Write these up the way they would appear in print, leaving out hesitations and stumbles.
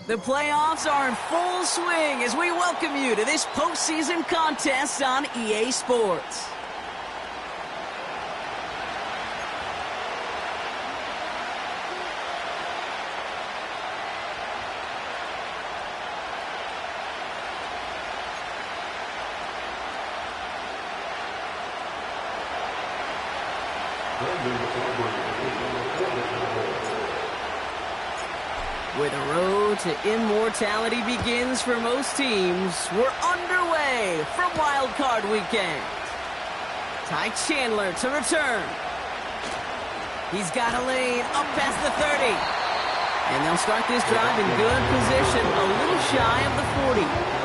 The playoffs are in full swing as we welcome you to this postseason contest on EA Sports. Where the road to immortality begins for most teams, we're underway from Wild Card Weekend. Ty Chandler to return. He's got a lane up past the 30. And they'll start this drive in good position, a little shy of the 40.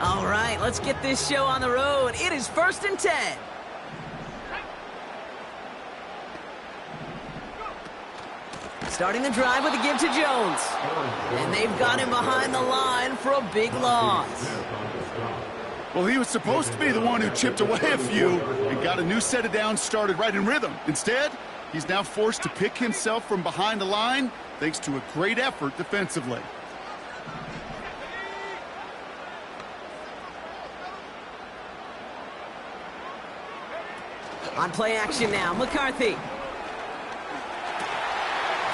All right, let's get this show on the road. It is 1st and 10. Starting the drive with a give to Jones. And they've got him behind the line for a big loss. Well, he was supposed to be the one who chipped away a few and got a new set of downs started right in rhythm. Instead, he's now forced to pick himself from behind the line thanks to a great effort defensively. On play action now, McCarthy.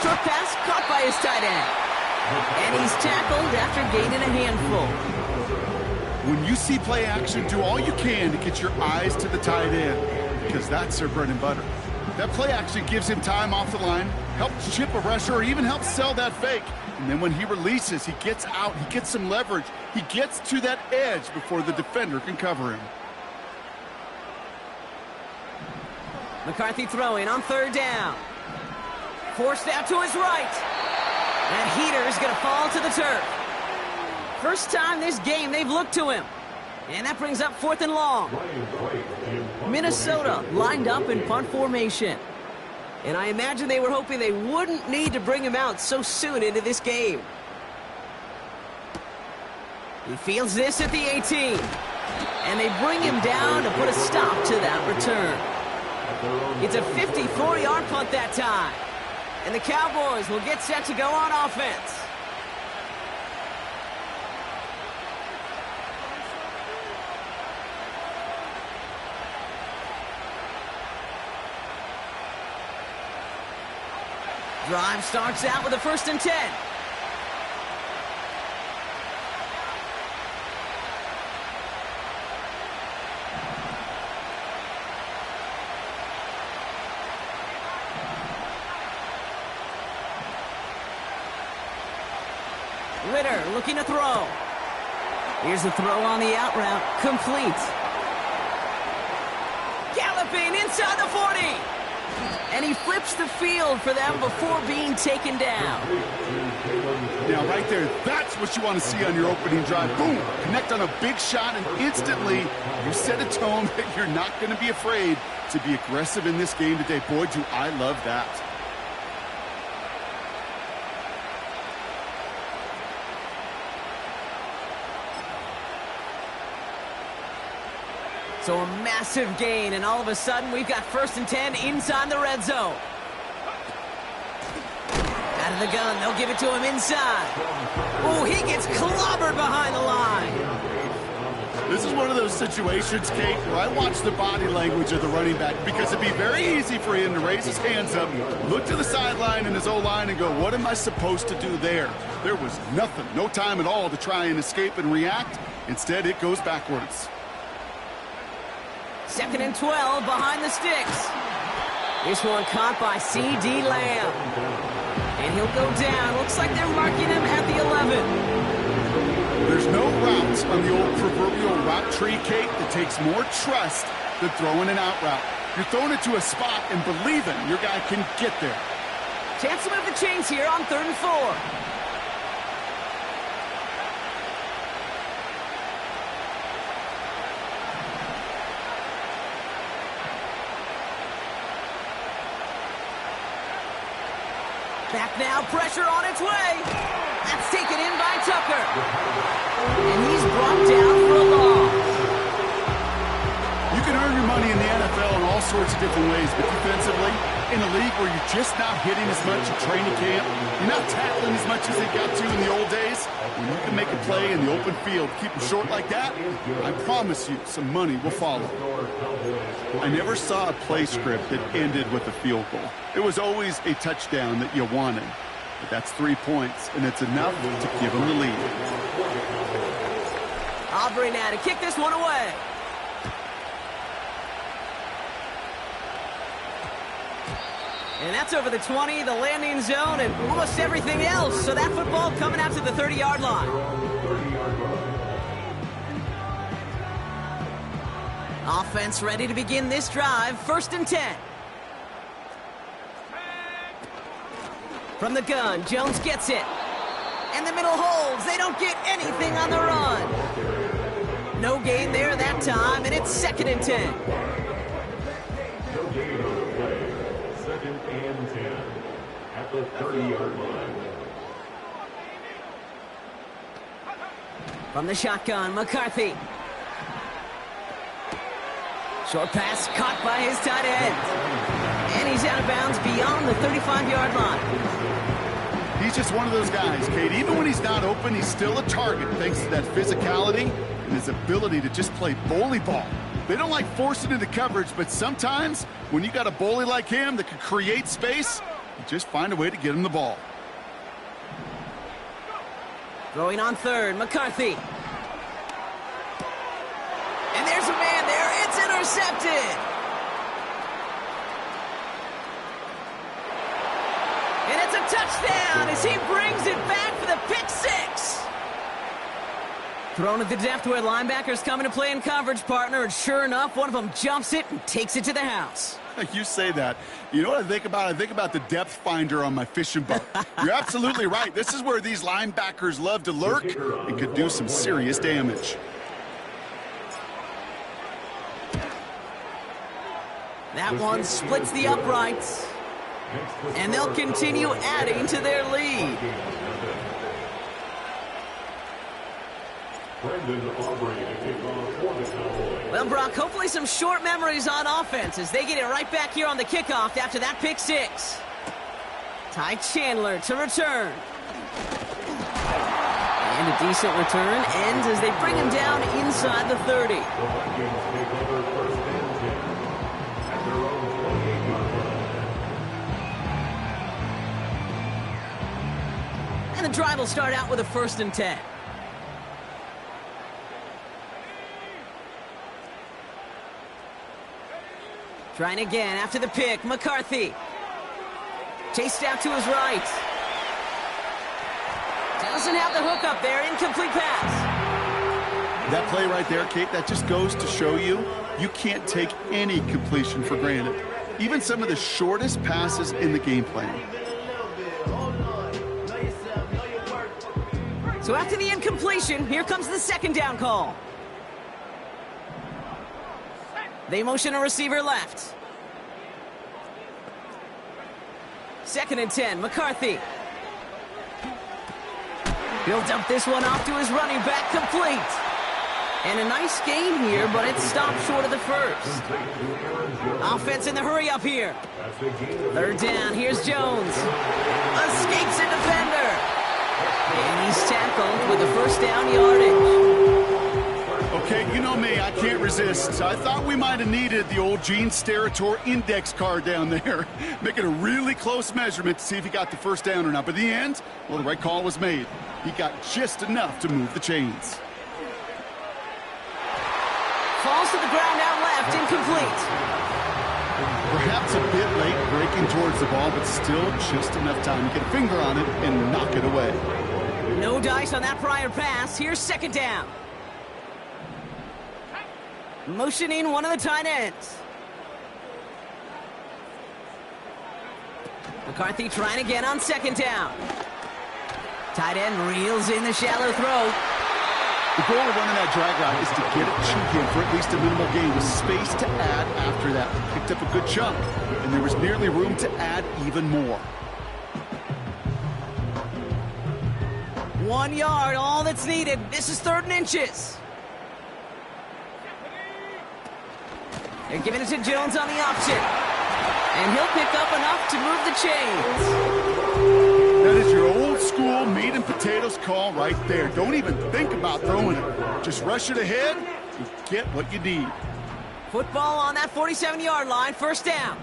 Short pass caught by his tight end. And he's tackled after gaining a handful. When you see play action, do all you can to get your eyes to the tight end, because that's their bread and butter. That play action gives him time off the line, helps chip a rusher, or even helps sell that fake. And then when he releases, he gets out, he gets some leverage. He gets to that edge before the defender can cover him. McCarthy throwing on 3rd down. Forced out to his right. That heater's going to fall to the turf. First time this game they've looked to him. And that brings up 4th and long. Minnesota lined up in punt formation. And I imagine they were hoping they wouldn't need to bring him out so soon into this game. He fields this at the 18. And they bring him down to put a stop to that return. It's a 54-yard punt that time. And the Cowboys will get set to go on offense. Drive starts out with a 1st and 10. Ritter looking to throw. Here's the throw on the out route. Complete. Galloping inside the 40. And he flips the field for them before being taken down. Now, right there, that's what you want to see on your opening drive. Boom! Connect on a big shot, and instantly you set a tone that you're not going to be afraid to be aggressive in this game today. Boy, do I love that. So a massive gain, and all of a sudden we've got 1st and 10 inside the red zone. Out of the gun, they'll give it to him inside. Oh, he gets clobbered behind the line. This is one of those situations, Kate, where I watch the body language of the running back, because it'd be very easy for him to raise his hands up, look to the sideline in his O-line and go, what am I supposed to do there? There was nothing, no time at all to try and escape and react. Instead, it goes backwards. 2nd and 12 behind the sticks. This one caught by C.D. Lamb. And he'll go down. Looks like they're marking him at the 11. There's no route on the old proverbial route tree, Kate, that takes more trust than throwing an out route. You're throwing it to a spot and believing your guy can get there. Chance to move the chains here on 3rd and 4. Back now, pressure on its way. That's taken in by Tucker. And he's brought down for a loss. You can earn your money in the NFL in all sorts of different ways, but defensively, in a league where you're just not hitting as much at training camp, you're not tackling as much as they got to in the old days, when you can make a play in the open field, keep them short like that, I promise you some money will follow. I never saw a play script that ended with a field goal. It was always a touchdown that you wanted. But that's 3 points, and it's enough to give them the lead. Aubrey now to kick this one away. And that's over the 20, the landing zone, and almost everything else. So that football coming out to the 30-yard line. Offense ready to begin this drive. 1st and 10. From the gun, Jones gets it. And the middle holds. They don't get anything on the run. No gain there that time, and it's 2nd and 10. At the 30-yard line. From the shotgun, McCarthy. Short pass caught by his tight end. And he's out of bounds beyond the 35-yard line. He's just one of those guys, Kate. Even when he's not open, he's still a target thanks to that physicality and his ability to just play bully ball. They don't like forcing into coverage, but sometimes when you got a bully like him that can create space, you just find a way to get him the ball. Throwing on 3rd, McCarthy. And there's a man there. It's intercepted. And it's a touchdown as he brings it back for the pick 6. Thrown at the depth where linebackers come into play in coverage, partner, and sure enough, one of them jumps it and takes it to the house. You say that. You know what I think about? I think about the depth finder on my fishing boat. You're absolutely right. This is where these linebackers love to lurk and could do some serious damage. That one splits the uprights. And they'll continue adding to their lead. Well, Brock, hopefully some short memories on offense as they get it right back here on the kickoff after that pick 6. Ty Chandler to return. And a decent return ends as they bring him down inside the 30. And the drive will start out with a 1st and 10. Trying again after the pick, McCarthy. Chased out to his right. Doesn't have the hook up there, incomplete pass. That play right there, Kate, that just goes to show you, you can't take any completion for granted. Even some of the shortest passes in the game plan. So after the incompletion, here comes the 2nd down call. They motion a receiver left. 2nd and 10, McCarthy. He'll dump this one off to his running back, complete. And a nice gain here, but it stopped short of the 1st. Offense in the hurry up here. 3rd down, here's Jones. Escapes a defender. And he's tackled with a 1st down yardage. Okay, you know me, I can't resist. I thought we might have needed the old Gene Steratore index card down there. Making a really close measurement to see if he got the 1st down or not. But in the end, well, the right call was made. He got just enough to move the chains. Falls to the ground out left, incomplete. Perhaps a bit late breaking towards the ball, but still just enough time to get a finger on it and knock it away. No dice on that prior pass. Here's 2nd down. Motioning one of the tight ends. McCarthy trying again on second down. Tight end reels in the shallow throw. The goal of running that drag route is to get it to him for at least a minimal gain with space to add after that. Picked up a good chunk, and there was nearly room to add even more. 1 yard, all that's needed. This is 3rd and inches. They're giving it to Jones on the option. And he'll pick up enough to move the chains. That is your old school meat and potatoes call right there. Don't even think about throwing it. Just rush it ahead and get what you need. Football on that 47-yard line, 1st down.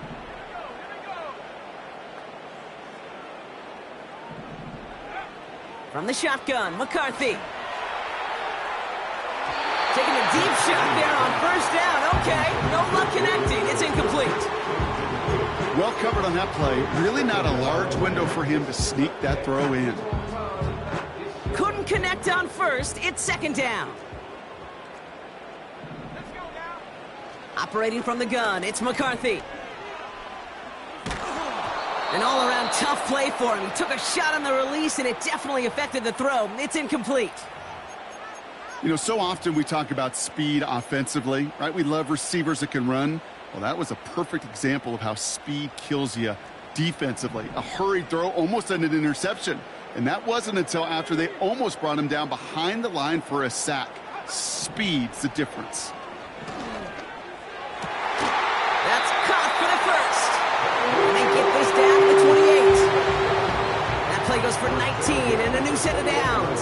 From the shotgun, McCarthy. Taking a deep shot there on 1st down. Okay, no luck connecting. It's incomplete. Well covered on that play. Really not a large window for him to sneak that throw in. Couldn't connect on 1st. It's 2nd down. Operating from the gun, it's McCarthy. An all-around tough play for him. He took a shot on the release, and it definitely affected the throw. It's incomplete. You know, so often we talk about speed offensively, right? We love receivers that can run. Well, that was a perfect example of how speed kills you defensively. A hurried throw, almost an interception. And that wasn't until after they almost brought him down behind the line for a sack. Speed's the difference. That's caught for the 1st. And they get this down to the 28. That play goes for 19 and a new set of downs.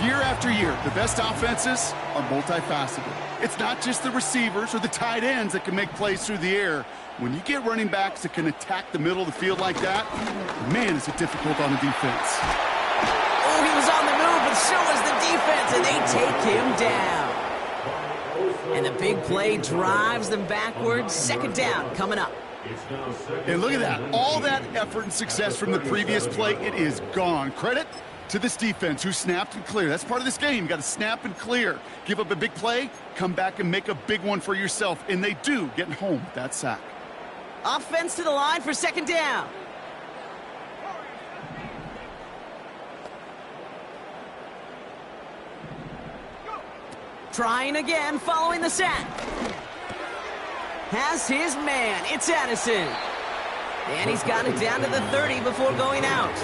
Year after year, the best offenses are multifaceted. It's not just the receivers or the tight ends that can make plays through the air. When you get running backs that can attack the middle of the field like that, man, is it difficult on the defense. Oh, he was on the move, but so was the defense, and they take him down. And the big play drives them backwards. 2nd down coming up. And look at that. All that effort and success from the previous play, it is gone. Credit to this defense who snapped and cleared. That's part of this game. You got to snap and clear. Give up a big play, come back and make a big one for yourself. And they do, getting home with that sack. Offense to the line for 2nd down. Trying again following the sack. Has his man. It's Addison. And he's got it down to the 30 before going out.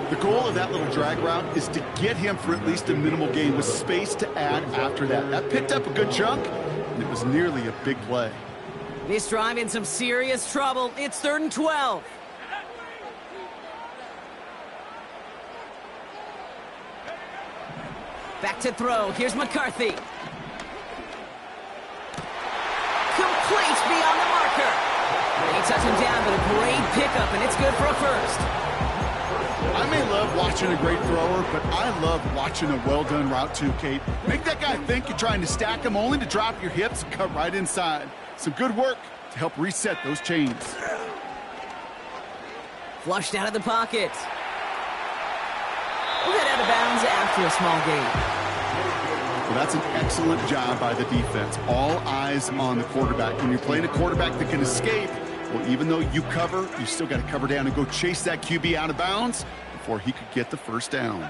The goal of that little drag route is to get him for at least a minimal gain with space to add after that. That picked up a good chunk, and it was nearly a big play. This drive in some serious trouble. It's 3rd and 12. Back to throw. Here's McCarthy. Complete beyond the marker. They touch him down, but a great pickup, and it's good for a 1st. I may love watching a great thrower, but I love watching a well-done route too, Kate. Make that guy think you're trying to stack him only to drop your hips and cut right inside. Some good work to help reset those chains. Flushed out of the pocket. We'll get out of bounds after a small gain. Well, that's an excellent job by the defense. All eyes on the quarterback. When you're playing a quarterback that can escape, well, even though you cover, you still got to cover down and go chase that QB out of bounds before he could get the 1st down.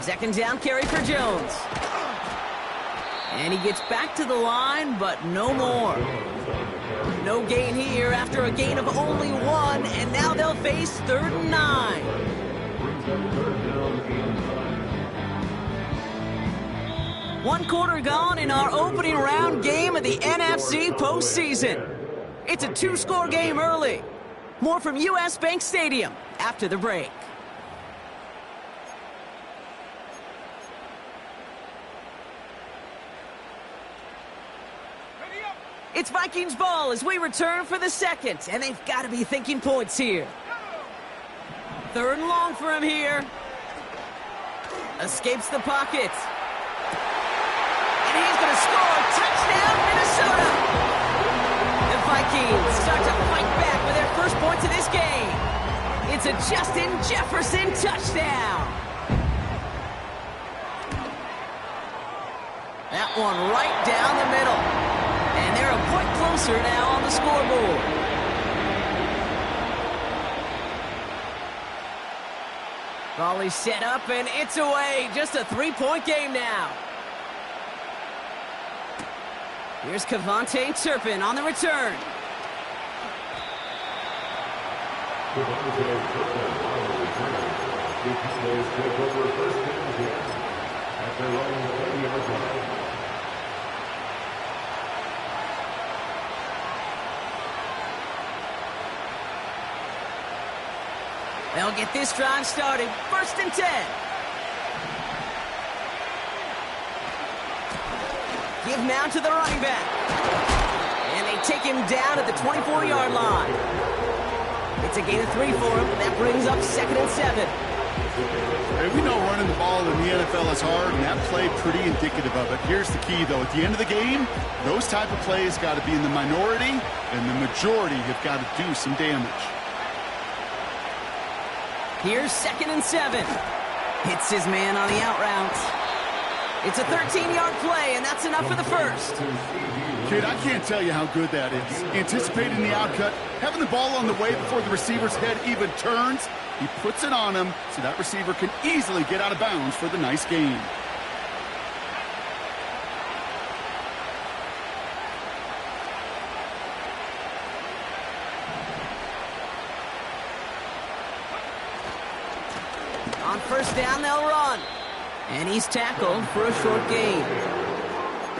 2nd down carry for Jones. And he gets back to the line, but no more. No gain here after a gain of only 1, and now they'll face 3rd and 9. One quarter gone in our opening round game of the NFC postseason. It's a 2-score game early. More from U.S. Bank Stadium after the break. It's Vikings ball as we return for the 2nd, and they've got to be thinking points here. 3rd and long for him here. Escapes the pocket. And he's going to score. Touchdown, Minnesota. The Vikings start to fight back with their first points of this game. It's a Justin Jefferson touchdown. That one right down the middle. And they're a point closer now on the scoreboard. Volley set up, and it's away. Just a three-point game now. Here's Cavante Turpin on the return. They'll get this drive started. 1st and 10. Give now to the running back. And they take him down at the 24-yard line. It's a gain of 3 for him. That brings up 2nd and 7. Hey, we know running the ball in the NFL is hard, and that play pretty indicative of it. Here's the key, though. At the end of the game, those type of plays got to be in the minority, and the majority have got to do some damage. Here's 2nd and 7. Hits his man on the out route. It's a 13-yard play, and that's enough for the first. Kid, I can't tell you how good that is. Anticipating the outcut, having the ball on the way before the receiver's head even turns, he puts it on him so that receiver can easily get out of bounds for the nice gain. On 1st down, they'll run. And he's tackled for a short gain.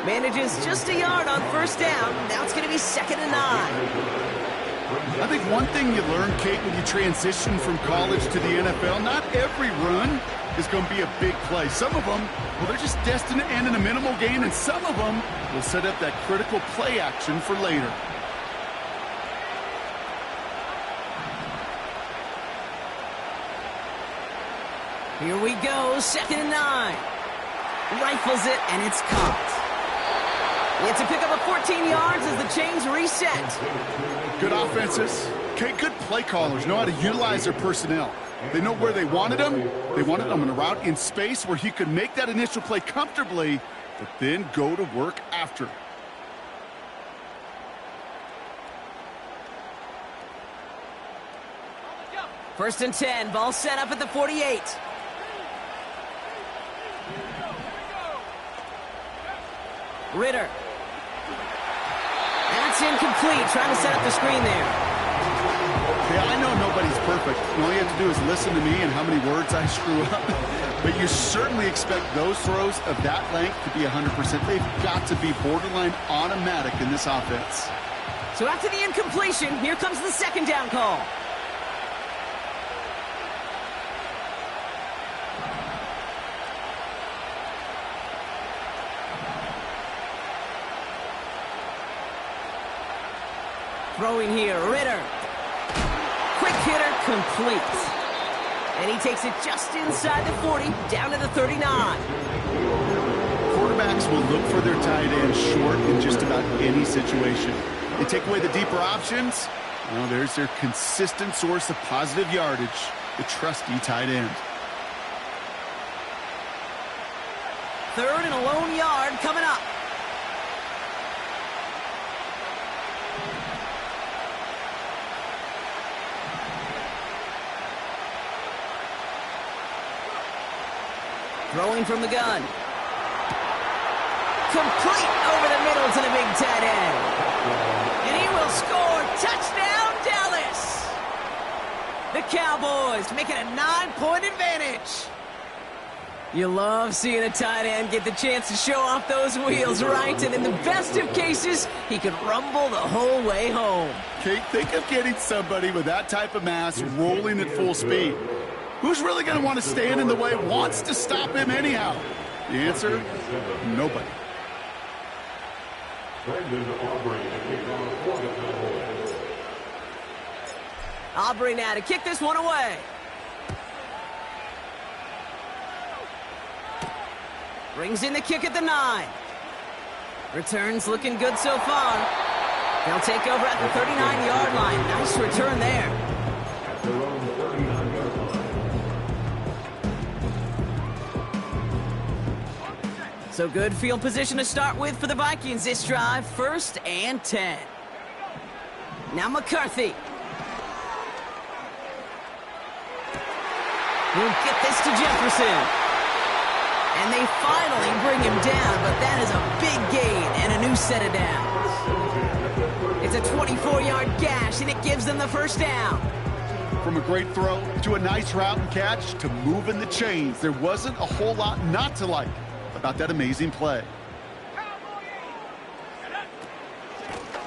Manages just a yard on 1st down. Now it's going to be 2nd and 9. I think one thing you learn, Kate, when you transition from college to the NFL, not every run is going to be a big play. Some of them, well, they're just destined to end in a minimal gain, and some of them will set up that critical play action for later. Here we go, 2nd and 9. Rifles it, and it's caught. It's a pickup of 14 yards as the chains reset. Good offenses. Okay, good play callers know how to utilize their personnel. They know where they wanted them. They wanted them in a route in space where he could make that initial play comfortably, but then go to work after. First and 10, ball set up at the 48. Ritter. That's incomplete, trying to set up the screen there. Yeah, I know nobody's perfect. All you have to do is listen to me and how many words I screw up. But you certainly expect those throws of that length to be 100%. They've got to be borderline automatic in this offense. So after the incompletion, here comes the 2nd down call. Throwing here, Ritter. Quick hitter, complete. And he takes it just inside the 40, down to the 39. Quarterbacks will look for their tight end short in just about any situation. They take away the deeper options. Well, there's their consistent source of positive yardage, the trusty tight end. 3rd and a lone yard coming up. Throwing from the gun. Complete over the middle to the big tight end. And he will score. Touchdown, Dallas. The Cowboys make it a 9-point advantage. You love seeing a tight end get the chance to show off those wheels, right? And in the best of cases, he could rumble the whole way home. Kate, think of getting somebody with that type of mass rolling at full speed. Who's really going to want to stand in the way, wants to stop him anyhow? The answer, nobody. Aubrey now to kick this one away. Brings in the kick at the 9. Returns looking good so far. They'll take over at the 39-yard line. Nice return there. So good field position to start with for the Vikings this drive. 1st and 10. Now McCarthy. He'll get this to Jefferson. And they finally bring him down, but that is a big gain and a new set of downs. It's a 24-yard gash, and it gives them the first down. From a great throw to a nice route and catch to moving the chains, there wasn't a whole lot not to like about that amazing play.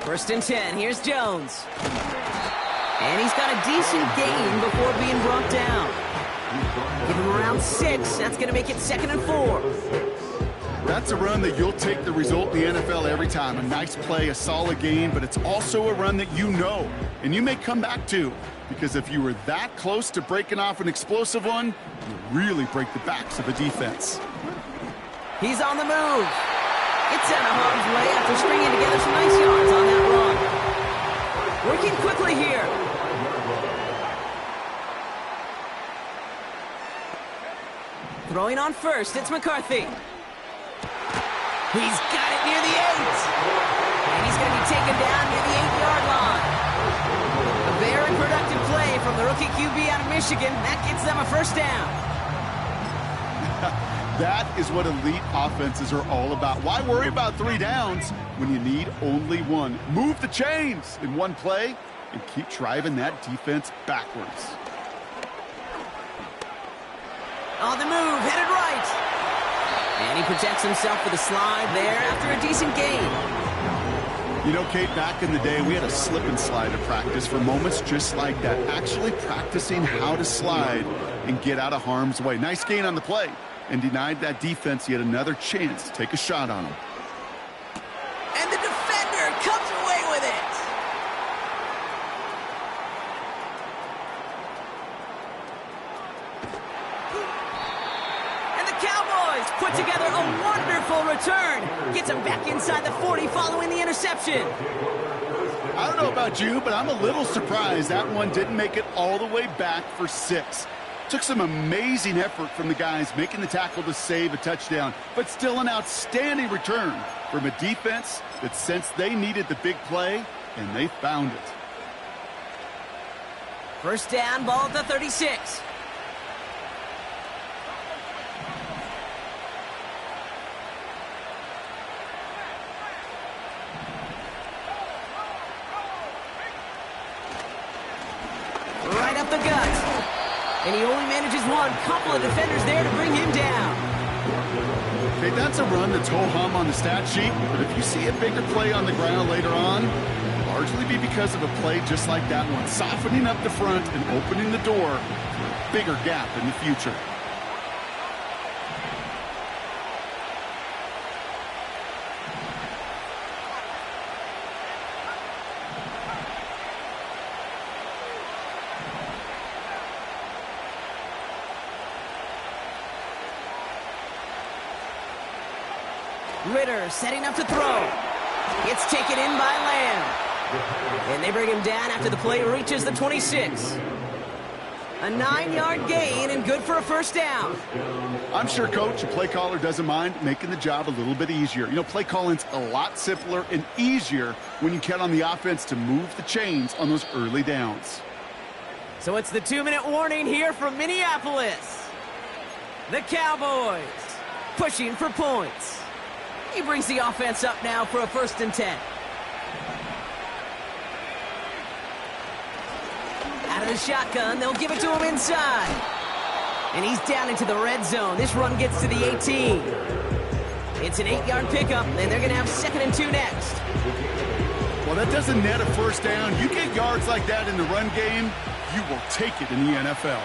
1st and 10, here's Jones. And he's got a decent gain before being brought down. Give him around 6, that's going to make it 2nd and 4. That's a run that you'll take the result in the NFL every time. A nice play, a solid gain, but it's also a run that you know, and you may come back to, because if you were that close to breaking off an explosive one, you really break the backs of a defense. He's on the move. It's out of harm's way after stringing together some nice yards on that run. Working quickly here. Throwing on 1st, it's McCarthy. He's got it near the 8. And he's going to be taken down near the 8-yard line. A very productive play from the rookie QB out of Michigan. That gets them a first down. That is what elite offenses are all about. Why worry about 3 downs when you need only 1? Move the chains in one play and keep driving that defense backwards. On the move, headed right. And he protects himself with a slide there after a decent gain. You know, Kate, back in the day, we had a slip and slide at practice for moments just like that. Actually practicing how to slide and get out of harm's way. Nice gain on the play. And denied that defense yet another chance to take a shot on him. And the defender comes away with it. And the Cowboys put together a wonderful return. Gets him back inside the 40 following the interception. I don't know about you, but I'm a little surprised that one didn't make it all the way back for 6. Took some amazing effort from the guys making the tackle to save a touchdown, but still an outstanding return from a defense that sensed they needed the big play, and they found it. First down, ball at the 36. Right up the gut. And he only manages one. Couple of defenders there to bring him down. Okay, that's a run that's ho-hum on the stat sheet, but if you see a bigger play on the ground later on, it'll largely be because of a play just like that one, softening up the front and opening the door for a bigger gap in the future. Ritter setting up to throw. It's taken in by Lamb. And they bring him down after the play reaches the 26. A 9-yard gain and good for a first down. I'm sure coach and play caller doesn't mind making the job a little bit easier. You know, play calling's a lot simpler and easier when you count on the offense to move the chains on those early downs. So it's the 2-minute warning here from Minneapolis. The Cowboys pushing for points. He brings the offense up now for a 1st and 10. Out of the shotgun, they'll give it to him inside. And he's down into the red zone. This run gets to the 18. It's an 8-yard pickup, and they're going to have 2nd and 2 next. Well, that doesn't net a first down. You get yards like that in the run game, you will take it in the NFL.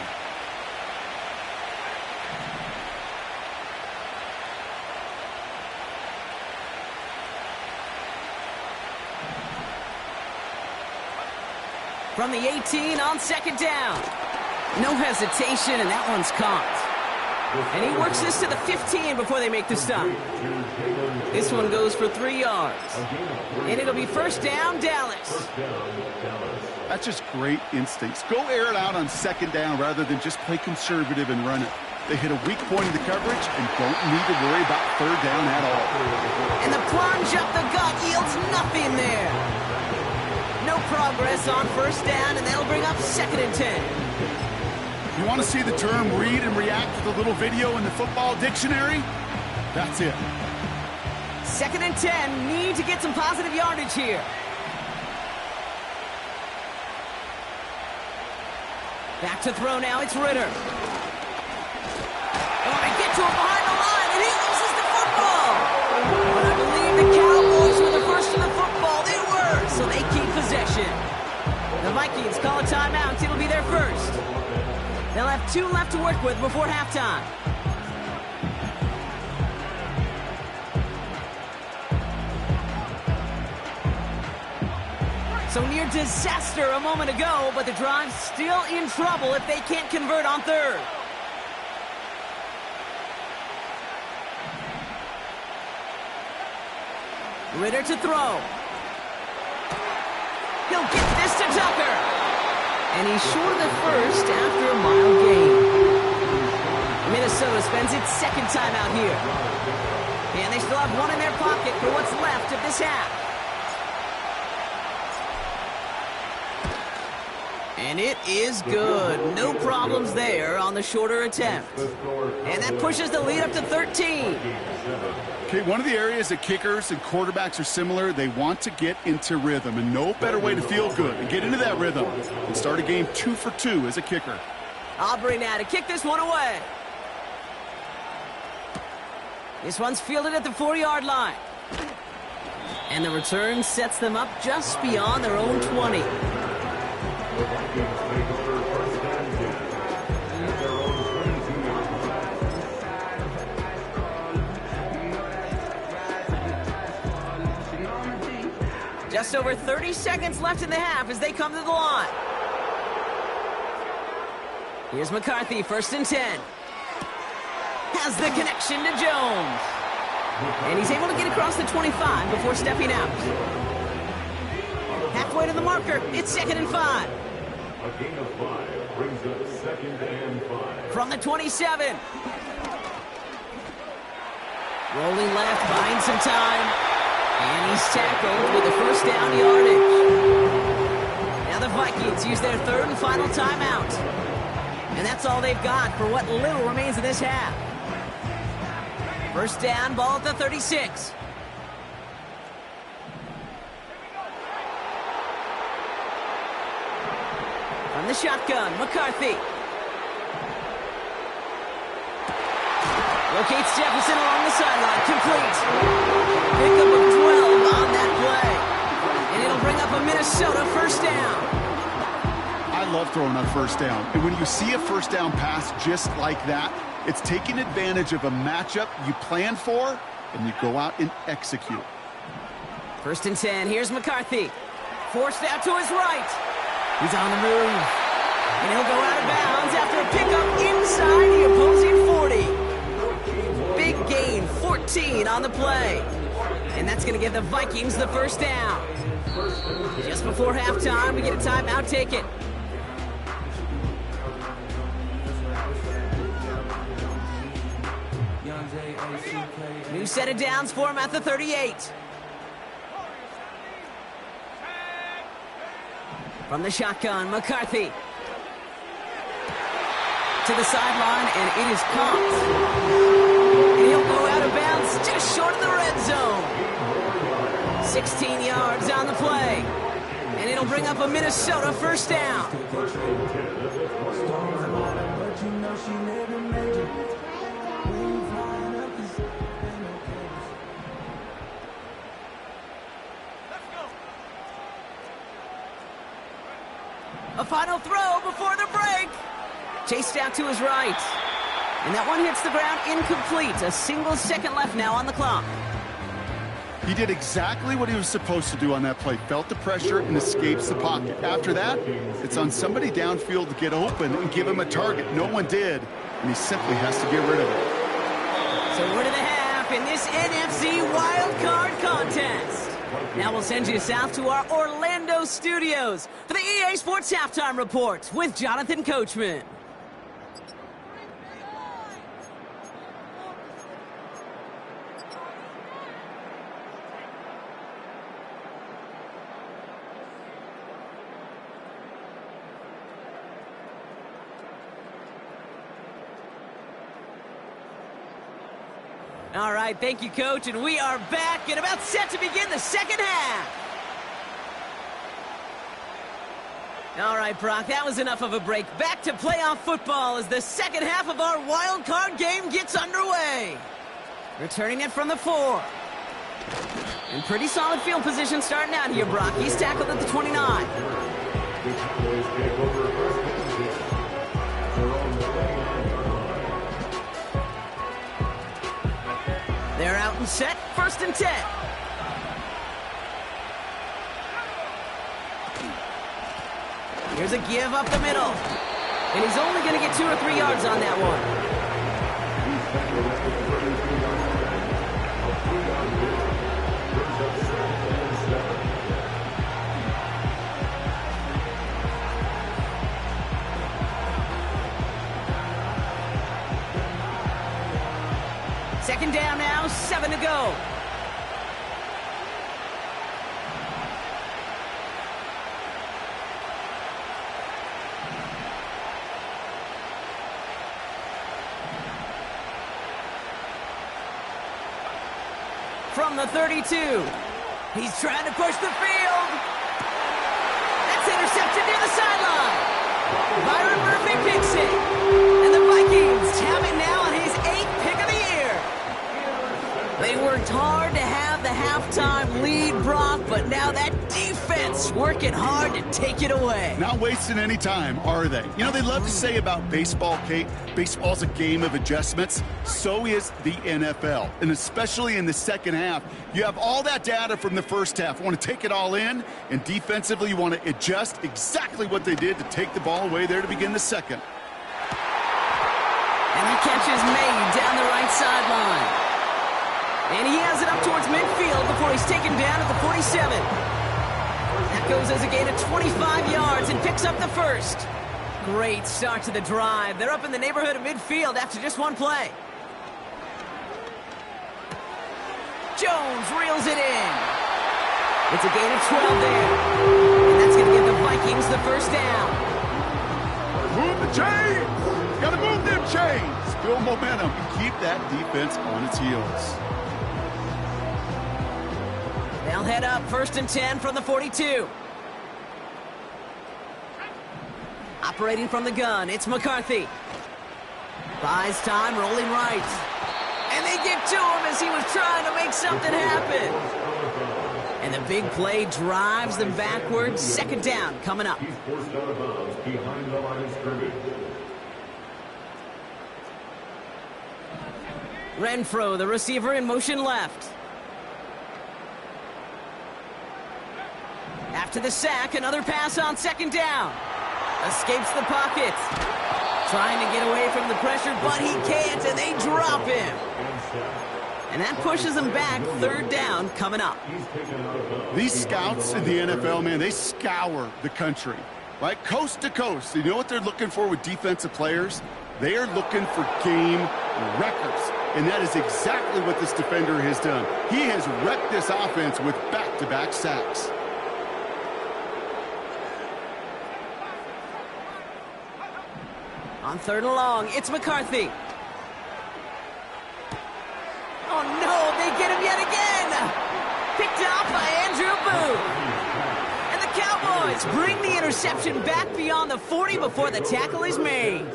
From the 18 on 2nd down. No hesitation, and that one's caught. And he works this to the 15 before they make the stop. This one goes for 3 yards. And it'll be first down, Dallas. That's just great instincts. Go air it out on 2nd down rather than just play conservative and run it. They hit a weak point in the coverage and don't need to worry about 3rd down at all. And the plunge up the gut yields nothing there. No progress on 1st down, and that'll bring up 2nd and 10. You want to see the term read and react with a little video in the football dictionary? That's it. 2nd and 10. Need to get some positive yardage here. Back to throw now. It's Ritter. They want to get to him behind the line, and he loses the football. But I believe the Cowboys were the first to the football. They were, so they keep possession. The Vikings call a timeout. It'll be their first. They'll have 2 left to work with before halftime. So near disaster a moment ago, but the drive's still in trouble if they can't convert on 3rd. Ritter to throw. He'll get this to Tucker. And he's short of the first after a mile gain. Minnesota spends its 2nd timeout here. And they still have 1 in their pocket for what's left of this half. And it is good. No problems there on the shorter attempt. And that pushes the lead up to 13. Okay, one of the areas that kickers and quarterbacks are similar, they want to get into rhythm. And no better way to feel good and get into that rhythm and start a game 2 for 2 as a kicker. Aubrey now to kick this one away. This one's fielded at the 4-yard line. And the return sets them up just beyond their own 20. Just over 30 seconds left in the half as they come to the line. Here's McCarthy, 1st and 10. Has the connection to Jones. And he's able to get across the 25 before stepping out. Halfway to the marker, it's 2nd and 5. A gain of 5 brings up 2nd and 5. From the 27. Rolling left, buying some time. And he's tackled with the 1st down yardage. Now the Vikings use their 3rd and final timeout. And that's all they've got for what little remains of this half. 1st down, ball at the 36. From the shotgun, McCarthy. Locates Jefferson along the sideline, complete. Pickup of 12 on that play. And it'll bring up a Minnesota 1st down. I love throwing on 1st down. And when you see a 1st down pass just like that, it's taking advantage of a matchup you plan for, and you go out and execute. 1st and 10, here's McCarthy. Forced out to his right. He's on the move. And he'll go out of bounds after a pickup inside the opposing 40. Big gain, 14 on the play. And that's going to give the Vikings the 1st down. Just before halftime, we get a timeout taken. New set of downs for him at the 38. From the shotgun, McCarthy. To the sideline, and it is caught. And he'll go out of bounds just short of the red zone. 16 yards on the play. And it'll bring up a Minnesota 1st down. A final throw before the break. Chased out to his right. And that one hits the ground incomplete. A single second left now on the clock. He did exactly what he was supposed to do on that play. Felt the pressure and escapes the pocket. After that, it's on somebody downfield to get open and give him a target. No one did, and he simply has to get rid of it. So we're to the half in this NFC wildcard contest. Now we'll send you south to our Orlando studios for the EA Sports Halftime Report with Jonathan Coachman. All right, thank you, Coach, and we are back and about set to begin the second half. All right, Brock, that was enough of a break. Back to playoff football as the second half of our wild card game gets underway. Returning it from the 4. And pretty solid field position starting out here, Brock. He's tackled at the 29. They're out and set, 1st and 10. Here's a give up the middle. And he's only going to get 2 or 3 yards on that one. Second down now, 7 to go. From the 32. He's trying to push the field. That's intercepted near the sideline. Byron Murphy picks it. And the Vikings have it now on his 8th pick of the year. They worked hard to have the halftime lead, Brock, but now that defense working hard to take it away. Not wasting any time, are they? You know, they love to say about baseball, Kate, baseball's a game of adjustments. So is the NFL. And especially in the second half, you have all that data from the first half. You want to take it all in, and defensively you want to adjust exactly what they did to take the ball away there to begin the second. And the catch is made down the right sideline. And he has it up towards midfield before he's taken down at the 47. That goes as a gain of 25 yards and picks up the first. Great start to the drive. They're up in the neighborhood of midfield after just one play. Jones reels it in. It's a gain of 12 there. And that's going to give the Vikings the first down. Move the chains! Got to move them chains! Build momentum and keep that defense on its heels. They'll head up 1st and 10 from the 42. Operating from the gun, it's McCarthy. Buys time, rolling right. And they get to him as he was trying to make something happen. And the big play drives them backwards. Second down coming up. He's forced out of bounds behind the line of scrimmage. Renfro, the receiver, in motion left. After the sack, another pass on second down. Escapes the pocket. Trying to get away from the pressure, but he can't, and they drop him. And that pushes him back. Third down coming up. These scouts in the NFL, man, they scour the country, right? Coast to coast. You know what they're looking for with defensive players? They are looking for game records. And that is exactly what this defender has done. He has wrecked this offense with back-to-back sacks. On 3rd and long, it's McCarthy. Oh, no, they get him yet again. Picked off by Andrew Booth. And the Cowboys bring the interception back beyond the 40 before the tackle is made.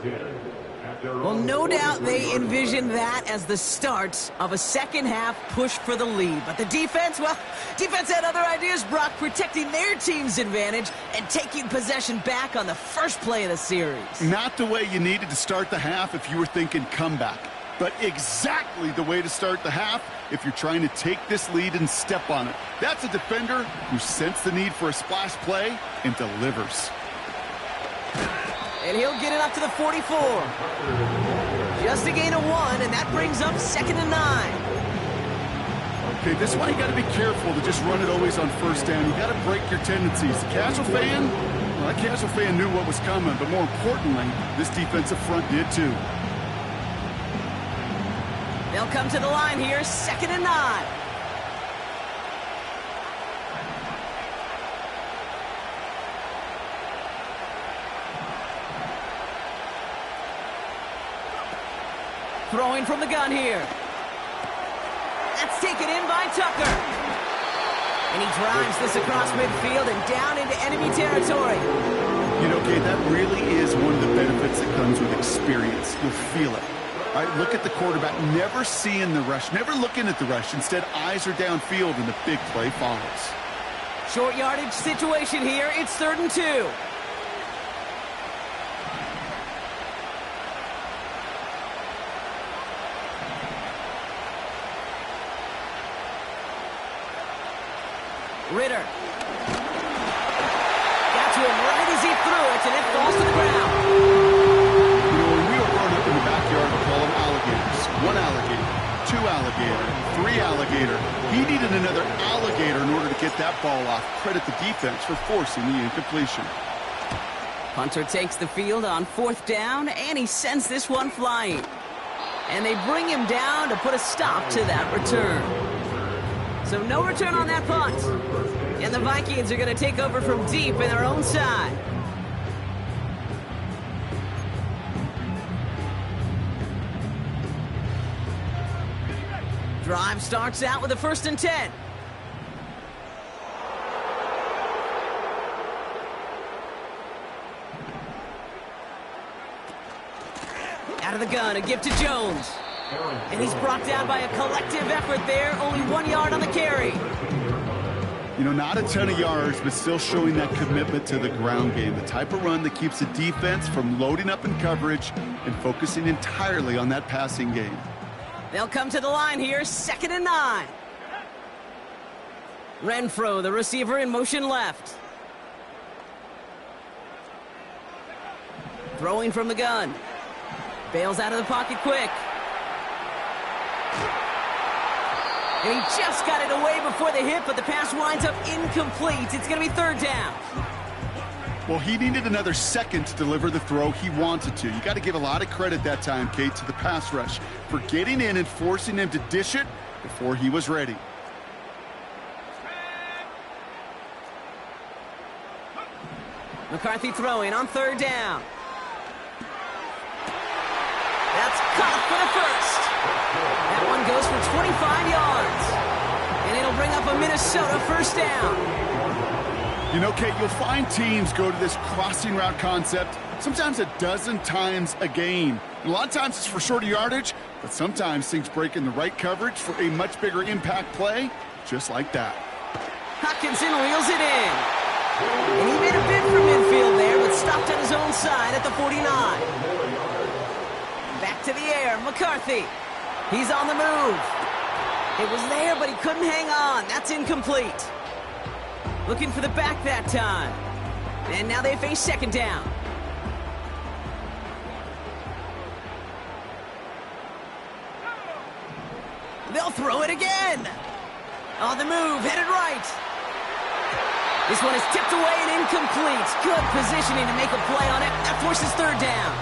Well, no doubt they envisioned that as the start of a second half push for the lead. But the defense, well, defense had other ideas, Brock, protecting their team's advantage and taking possession back on the first play of the series. Not the way you needed to start the half if you were thinking comeback, but exactly the way to start the half if you're trying to take this lead and step on it. That's a defender who sensed the need for a splash play and delivers. And he'll get it up to the 44. Just a gain of 1, and that brings up 2nd and 9. Okay, this is why you got to be careful to just run it always on first down. You got to break your tendencies. The casual fan, well, that casual fan knew what was coming, but more importantly, this defensive front did too. They'll come to the line here, 2nd and 9. Throwing from the gun here. taken in by Tucker. And he drives this across midfield and down into enemy territory. You know, Kate, that really is one of the benefits that comes with experience. You'll feel it. All right, look at the quarterback, never seeing the rush, never looking at the rush. Instead, eyes are downfield, and the big play follows. Short yardage situation here. It's 3rd and 2. Ritter. Got to him right as he threw it, and it falls to the ground. You know, when we were growing up in the backyard, we call them alligators. 1 alligator, 2 alligator, 3 alligator. He needed another alligator in order to get that ball off. Credit the defense for forcing the incompletion. Punter takes the field on 4th down, and he sends this one flying. And they bring him down to put a stop to that return. So no return on that punt. And the Vikings are going to take over from deep in their own side. Drive starts out with a 1st and 10. Out of the gun, a gift to Jones. And he's brought down by a collective effort there. Only 1 yard on the carry. You know, not a ton of yards, but still showing that commitment to the ground game. The type of run that keeps the defense from loading up in coverage and focusing entirely on that passing game. They'll come to the line here, 2nd and 9. Renfro, the receiver, in motion left. Throwing from the gun. Bails out of the pocket quick. And he just got it away before the hit, but the pass winds up incomplete. It's going to be 3rd down. Well, he needed another second to deliver the throw he wanted to. You got to give a lot of credit that time, Kate, to the pass rush for getting in and forcing him to dish it before he was ready. McCarthy throwing on 3rd down. That's caught for the 1st. That one goes for 25 yards. And it'll bring up a Minnesota 1st down. You know, Kate, you'll find teams go to this crossing route concept sometimes a dozen times a game. And a lot of times it's for shorter yardage, but sometimes things break in the right coverage for a much bigger impact play, just like that. Hockenson wheels it in. And he made a bid for midfield there, but stopped on his own side at the 49. Back to the air, McCarthy. He's on the move. It was there, but he couldn't hang on. That's incomplete. Looking for the back that time. And now they face 2nd down. They'll throw it again. On the move, headed right. This one is tipped away and incomplete. Good positioning to make a play on it. That forces 3rd down.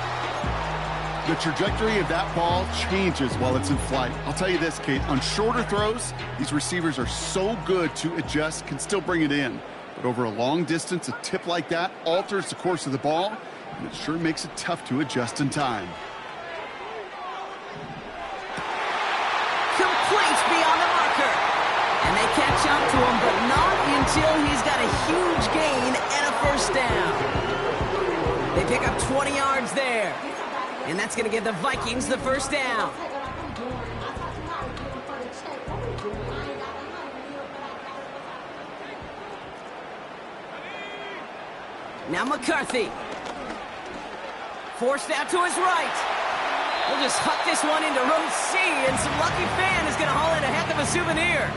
The trajectory of that ball changes while it's in flight. I'll tell you this, Kate, on shorter throws, these receivers are so good to adjust, can still bring it in. But over a long distance, a tip like that alters the course of the ball, and it sure makes it tough to adjust in time. Complete beyond the marker. And they catch up to him, but not until he's got a huge gain and a 1st down. They pick up 20 yards there. And that's going to give the Vikings the 1st down. Now McCarthy. Forced out to his right. We'll just huck this one into row C, and some lucky fan is going to haul in a heck of a souvenir.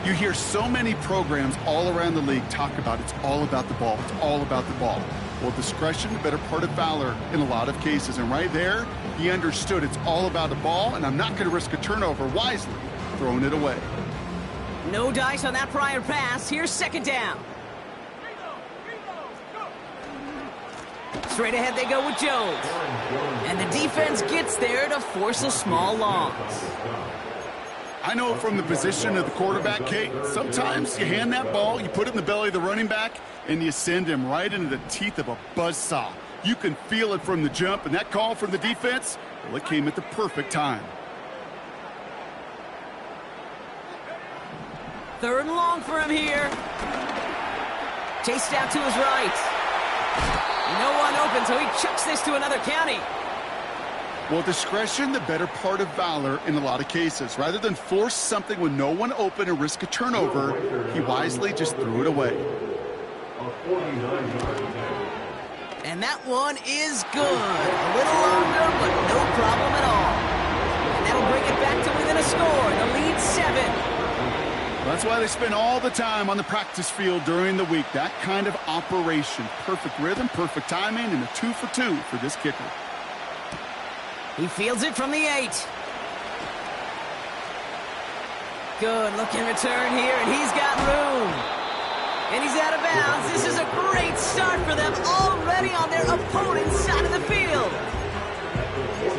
You hear so many programs all around the league talk about it's all about the ball. It's all about the ball. Well, discretion, the better part of valor in a lot of cases. And right there, he understood it's all about the ball, and I'm not going to risk a turnover wisely, throwing it away. No dice on that prior pass. Here's 2nd down. Straight ahead they go with Jones. And the defense gets there to force a small loss. I know from the position of the quarterback, Kate, sometimes you hand that ball, you put it in the belly of the running back, and you send him right into the teeth of a buzzsaw. You can feel it from the jump, and that call from the defense, well, it came at the perfect time. Third and long for him here. Chased out to his right. No one open, so he chucks this to another county. Well, discretion, the better part of valor in a lot of cases. Rather than force something with no one open and risk a turnover, he wisely just threw it away. And that one is good. A little longer, but no problem at all. And that'll bring it back to within a score. The lead 7. That's why they spend all the time on the practice field during the week. That kind of operation. Perfect rhythm, perfect timing, and a 2 for 2 for this kicker. He fields it from the 8. Good looking return here, and he's got room. And he's out of bounds. This is a great start for them, already on their opponent's side of the field.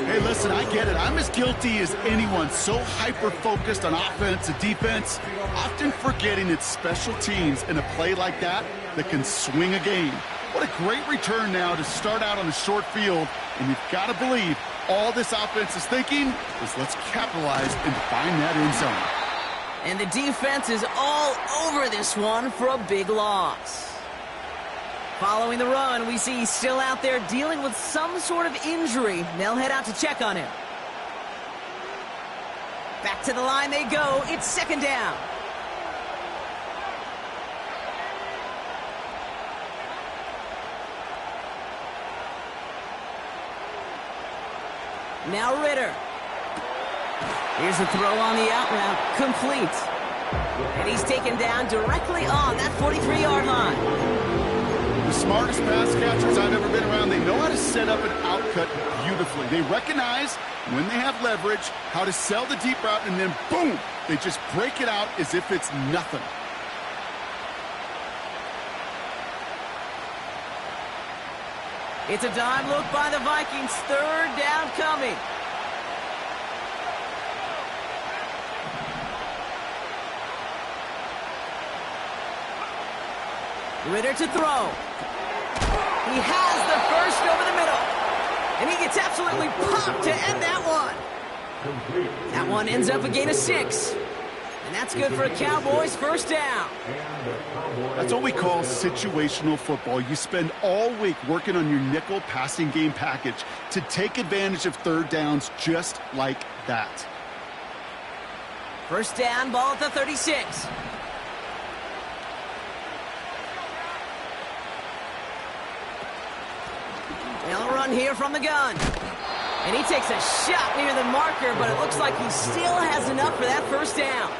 Hey, listen, I get it. I'm as guilty as anyone. So hyper-focused on offense and defense, often forgetting it's special teams in a play like that that can swing a game. What a great return now to start out on a short field, and you've got to believe all this offense is thinking is let's capitalize and find that end zone. And the defense is all over this one for a big loss. Following the run, we see he's still out there dealing with some sort of injury. They'll head out to check on him. Back to the line they go. It's second down. Now Ritter. Here's a throw on the out route. Complete. And he's taken down directly on that 43-yard line. The smartest pass catchers I've ever been around, they know how to set up an outcut beautifully. They recognize when they have leverage, how to sell the deep route, and then boom, they just break it out as if it's nothing. It's a dime look by the Vikings. Third down coming. Ritter to throw. He has the first over the middle. And he gets absolutely popped to end that one. That one ends up a gain of 6. And that's good for a Cowboys first down. That's what we call situational football. You spend all week working on your nickel passing game package to take advantage of third downs just like that. First down, ball at the 36. They'll run here from the gun. And he takes a shot near the marker, but it looks like he still has enough for that first down.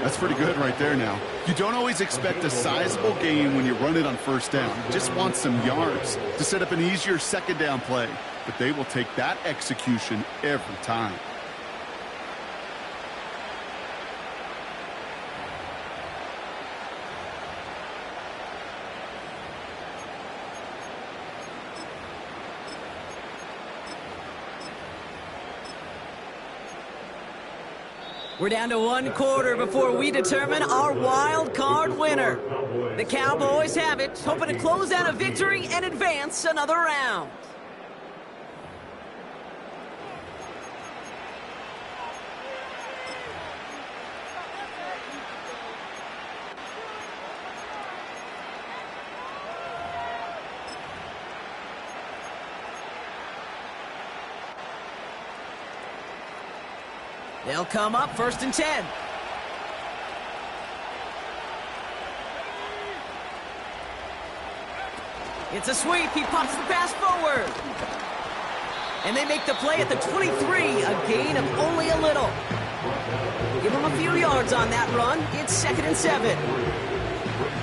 That's pretty good right there now. You don't always expect a sizable gain when you run it on first down. You just want some yards to set up an easier second down play. But they will take that execution every time. We're down to one quarter before we determine our wild card winner. The Cowboys have it, hoping to close out a victory and advance another round. They'll come up first and 10. It's a sweep. He pops the pass forward. And they make the play at the 23, a gain of only a little. Give him a few yards on that run. It's second and 7.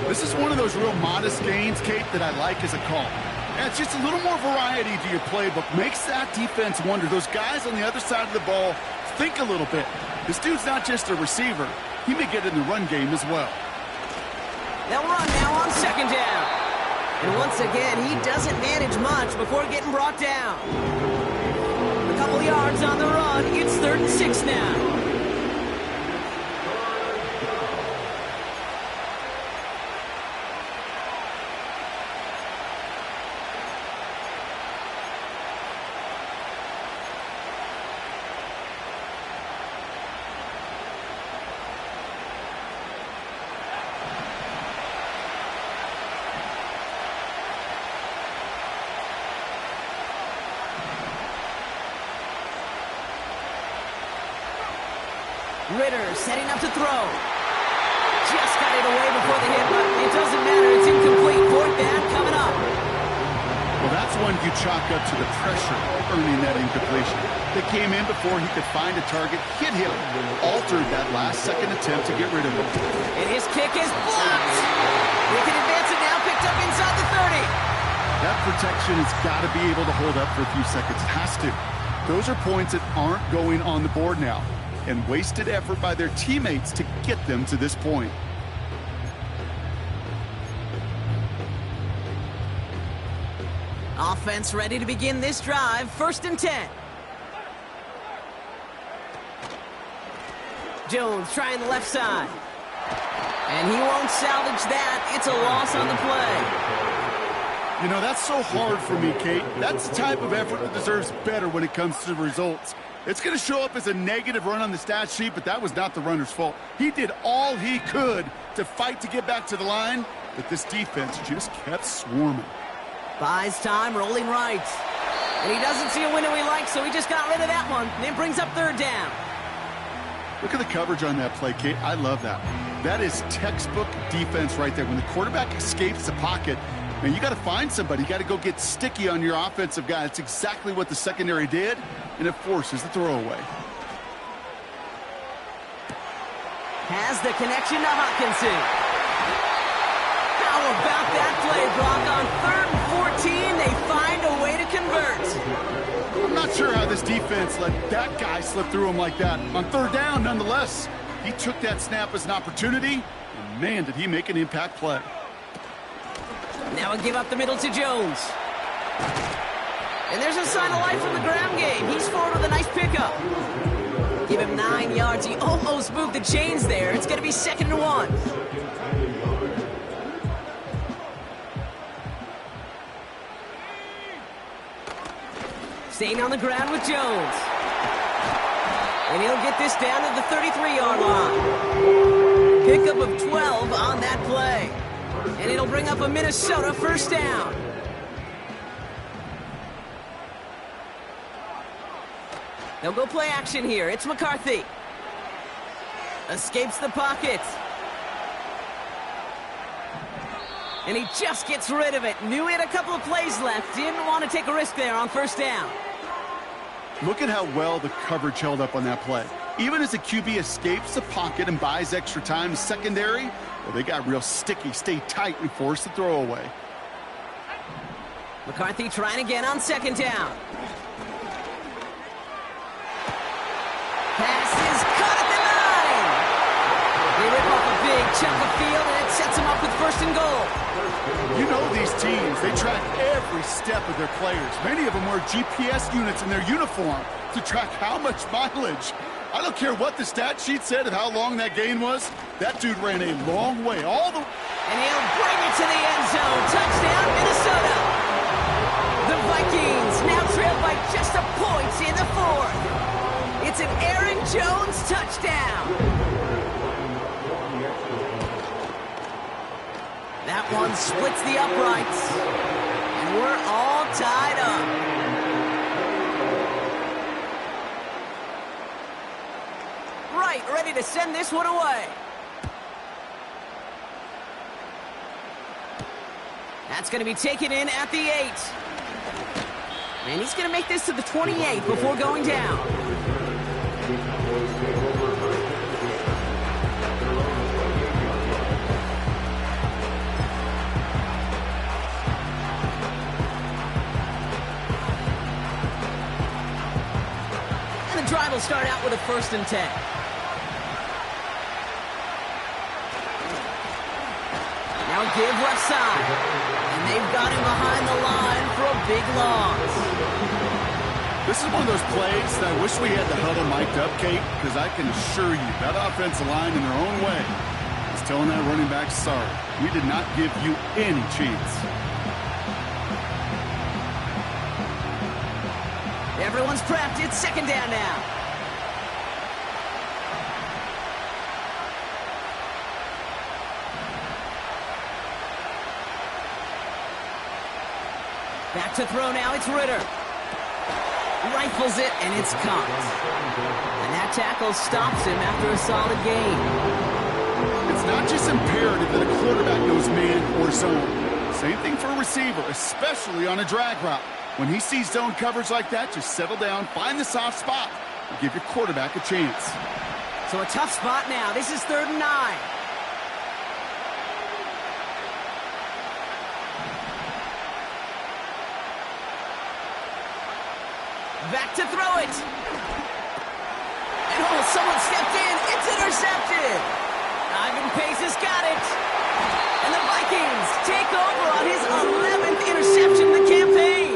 This is one of those real modest gains, Kate, that I like as a call. And it's just a little more variety to your playbook. Makes that defense wonder. Those guys on the other side of the ball think a little bit. This dude's not just a receiver. He may get in the run game as well. They'll run now on second down. And once again, he doesn't manage much before getting brought down. A couple yards on the run. It's third and 6 now. Ritter setting up to throw. Just got it away before the hit, but it doesn't matter. It's incomplete. Fourth down coming up. Well, that's one you chalk up to the pressure earning that incompletion. They came in before he could find a target, hit him, altered that last-second attempt to get rid of him. And his kick is blocked. They can advance it now, picked up inside the 30. That protection has got to be able to hold up for a few seconds. It has to. Those are points that aren't going on the board now, and wasted effort by their teammates to get them to this point. Offense ready to begin this drive. 1st and 10. Jones trying the left side. And he won't salvage that. It's a loss on the play. You know, that's so hard for me, Kate. That's the type of effort that deserves better when it comes to the results. It's going to show up as a negative run on the stat sheet, but that was not the runner's fault. He did all he could to fight to get back to the line, but this defense just kept swarming. Buys time, rolling right. And he doesn't see a window he likes, so he just got rid of that one. And it brings up 3rd down. Look at the coverage on that play, Kate. I love that. That is textbook defense right there. When the quarterback escapes the pocket, man, you got to find somebody. You got to go get sticky on your offensive guy. That's exactly what the secondary did, and it forces the throwaway. Has the connection to Hawkinson. How about that play, Brock? On 3rd and 14, they find a way to convert. I'm not sure how this defense let that guy slip through him like that. On 3rd down, nonetheless, he took that snap as an opportunity, and man, did he make an impact play. Now a give up the middle to Jones. And there's a sign of life from the ground game. He's forward with a nice pickup. Give him 9 yards. He almost moved the chains there. It's going to be 2nd and 1. Staying on the ground with Jones. And he'll get this down to the 33-yard line. Pickup of 12 on that play. And it'll bring up a Minnesota 1st down. They'll go play action here. It's McCarthy. Escapes the pocket. And he just gets rid of it. Knew he had a couple of plays left. Didn't want to take a risk there on 1st down. Look at how well the coverage held up on that play. Even as the QB escapes the pocket and buys extra time, secondary, well, they got real sticky, stay tight, and force the throwaway. McCarthy trying again on 2nd down. Pass is caught at the 9. They rip off a big chunk of field, and it sets them up with 1st and goal. You know these teams, they track every step of their players. Many of them wear GPS units in their uniform to track how much mileage. I don't care what the stat sheet said of how long that gain was. That dude ran a long way, all the... And he'll bring it to the end zone. Touchdown, Minnesota. The Vikings now trail by just a point in the 4th. It's an Aaron Jones touchdown. That one splits the uprights. And we're all tied up. Right, ready to send this one away. That's going to be taken in at the 8. And he's going to make this to the 28 before going down. And the drive will start out with a 1st and 10. Now give left side. And they've got him behind the line for a big loss. This is one of those plays that I wish we had the huddle mic'd up, Kate, because I can assure you that offensive line in their own way is telling that running back, sorry, we did not give you any chance. Everyone's prepped. It's 2nd down now. Back to throw now. It's Ritter. rifles it, and it's caught. And that tackle stops him after a solid gain. It's not just imperative that a quarterback knows man or zone. Same thing for a receiver, especially on a drag route. When he sees zone coverage like that, just settle down, find the soft spot, and give your quarterback a chance. So a tough spot now. This is 3rd and 9. Back to throw it. And oh, someone stepped in. It's intercepted. Ivan Pace has got it. And the Vikings take over on his 11th interception of the campaign.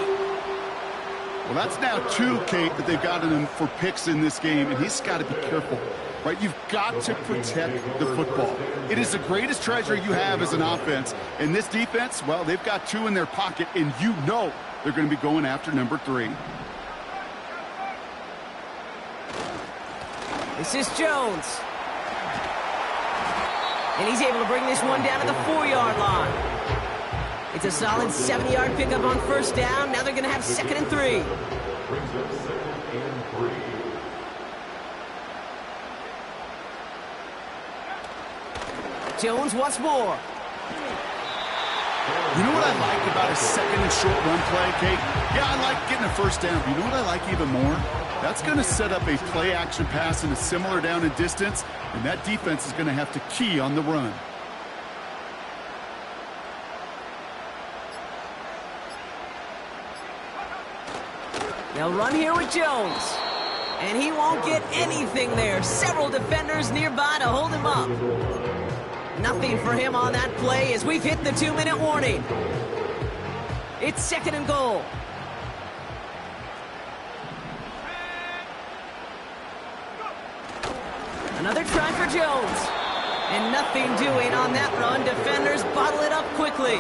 Well, that's now 2, Kate, that they've gotten him for picks in this game, and he's got to be careful, right? You've got to protect the football. It is the greatest treasure you have as an offense. And this defense, well, they've got 2 in their pocket, and you know they're going to be going after number 3. This is Jones. And he's able to bring this one down to the 4-yard line. It's a solid 70-yard pickup on 1st down. Now they're going to have 2nd and 3. Brings up 2nd and 3. Jones once more. You know what I like about a 2nd and short run play, Kate? Yeah, I like getting a 1st down. But you know what I like even more? That's going to set up a play-action pass in a similar down and distance, and that defense is going to have to key on the run. They'll run here with Jones. And he won't get anything there. Several defenders nearby to hold him up. Nothing for him on that play as we've hit the 2-minute warning. It's 2nd and goal. Another try for Jones. And nothing doing on that run. Defenders bottle it up quickly.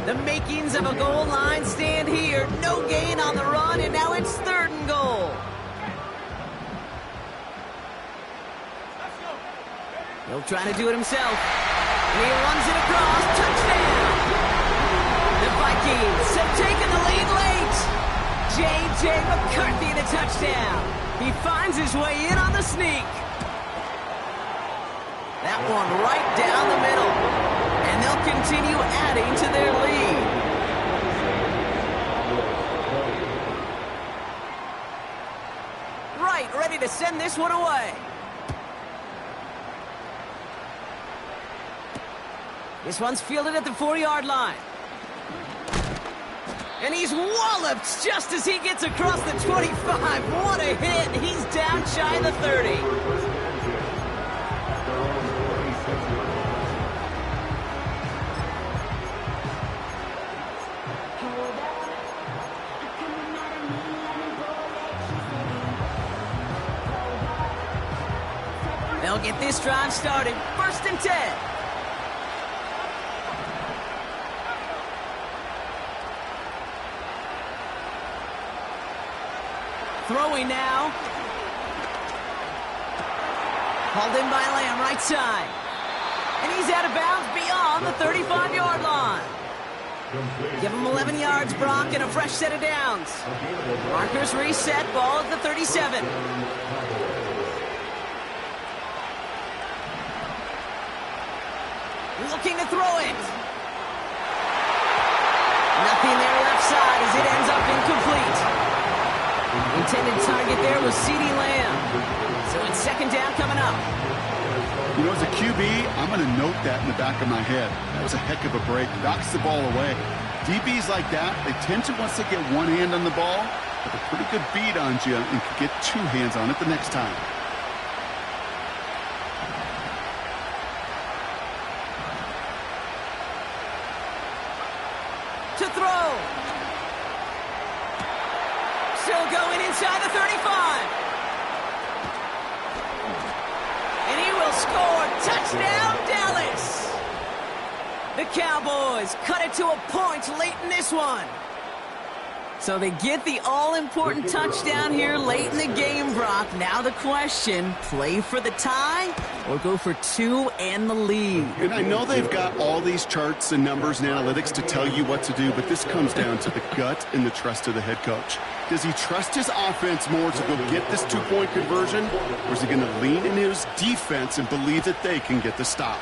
The makings of a goal line stand here. No gain on the run, and now it's 3rd and goal. He'll try to do it himself. And he runs it across. Touchdown! The Vikings have taken the lead late. J.J. McCarthy the touchdown. He finds his way in on the sneak. That one right down the middle. And they'll continue adding to their lead. Right, ready to send this one away. This one's fielded at the 4-yard line. And he's walloped just as he gets across the 25. What a hit. He's down shy of the 30. They'll get this drive started. 1st and 10. Throwing now. Hauled in by Lamb, right side. And he's out of bounds beyond the 35-yard line. Give him 11 yards, Brock, and a fresh set of downs. Markers reset, ball at the 37. Looking to throw it. Nothing there left side as it ends up incomplete. Intended target there was CeeDee Lamb. So it's 2nd down coming up. You know, as a QB, I'm going to note that in the back of my head. That was a heck of a break. Knocks the ball away. DBs like that, they tend to, once they get one hand on the ball, have a pretty good beat on you and can get 2 hands on it the next time. To throw. Still going inside the 35. And he will score. Touchdown, Dallas. The Cowboys cut it to a point late in this one. So they get the all-important touchdown here late in the game, Brock. Now the question, play for the tie or go for 2 and the lead? And I know they've got all these charts and numbers and analytics to tell you what to do, but this comes down to the gut and the trust of the head coach. Does he trust his offense more to go get this 2-point conversion, or is he going to lean into his defense and believe that they can get the stop?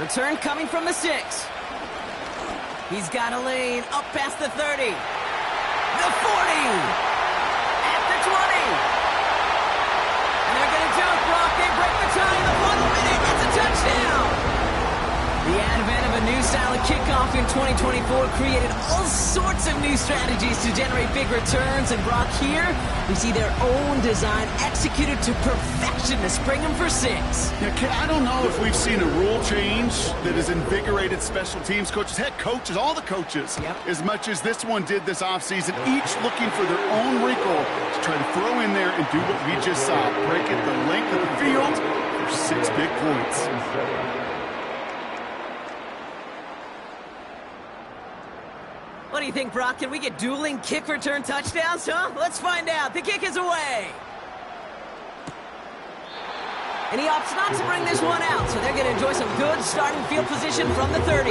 Return coming from the 6. He's got a lane up past the 30. The 40. At the 20. And they're going to do it, Brock. They break the tie in the final minute. It's a touchdown. The advent of a new style of kickoff in 2024 created all sorts of new strategies to generate big returns. And Brock, here, we see their own design executed to perfection to spring them for 6. Yeah, I don't know if we've seen a rule change that has invigorated special teams coaches, head coaches, all the coaches, as much as this one did this offseason, each looking for their own wrinkle to try to throw in there and do what we just saw, break it the length of the field for 6 big points. What do you think, Brock? Can we get dueling kick return touchdowns, huh? Let's find out. The kick is away. And he opts not to bring this one out, so they're going to enjoy some good starting field position from the 30.